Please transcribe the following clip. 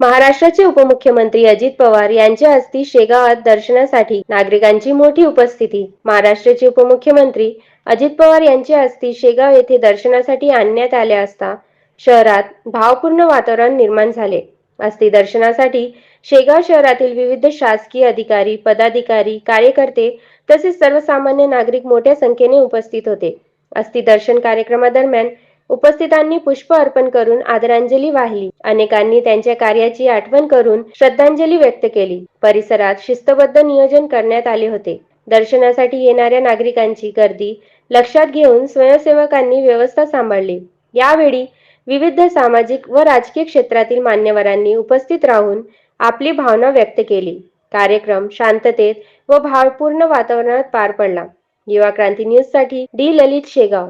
महाराष्ट्राचे उपमुख्यमंत्री अजित पवार यांच्या हस्ते शेगावात दर्शनासाठी नागरिकांची मोठी उपस्थिती. महाराष्ट्राचे उपमुख्यमंत्री अजित पवार यांच्या हस्ते शेगाव येथे दर्शनासाठी आणण्यात आले असता शहरात भावपूर्ण वातावरण निर्माण झाले. अस्थि दर्शनासाठी शेगाव शहरातील विविध शासकीय अधिकारी, पदाधिकारी, कार्यकर्ते तसेच सर्वसामान्य नागरिक मोठ्या संख्येने उपस्थित होते. अस्थि दर्शन कार्यक्रमादरम्यान उपस्थितांनी पुष्प अर्पण करून आदरांजली वाहिली. अनेकांनी त्यांच्या कार्याची आठवण करून श्रद्धांजली व्यक्त केली. परिसरात शिस्तबद्ध नियोजन करण्यात आले होते. दर्शनासाठी येणाऱ्या नागरिकांची गर्दी लक्षात घेऊन स्वयंसेवकांनी व्यवस्था सांभाळली. यावेळी विविध सामाजिक व राजकीय क्षेत्रातील मान्यवरांनी उपस्थित राहून आपली भावना व्यक्त केली. कार्यक्रम शांततेत व भावपूर्ण वातावरणात पार पडला. युवा क्रांती न्यूज साठी डी ललित, शेगाव.